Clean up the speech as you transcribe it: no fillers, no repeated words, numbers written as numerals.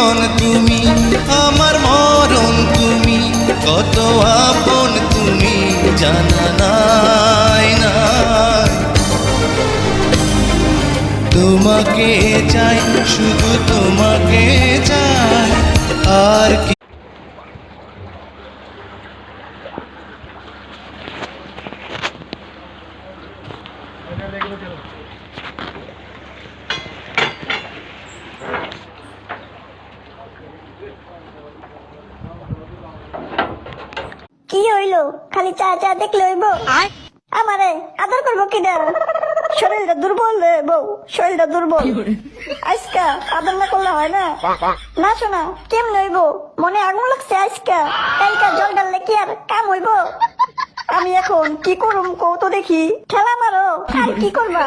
জীবন তুমি, আমার মরণ তুমি, কত আপন তুমি জানা নাই নাই। তোমাকে চাই, শুধু তোমাকে চাই, আর কি। কি হইলো? খালি চা চা দেখলে হইব? আমারে আদর করবো কিনা? শরীরটা দুর্বল রে বউ, শরীরটা দুর্বল। আজকা আদর না করলে হয় না। না শোনা, কেমনে হইব? মনে আগুন লাগছে আজকা। কালকা জল ঢাললে কি আর কাম হইব? আমি এখন কি করুম কৌ তো দেখি। ঠেলা মারো, আর কি করবা?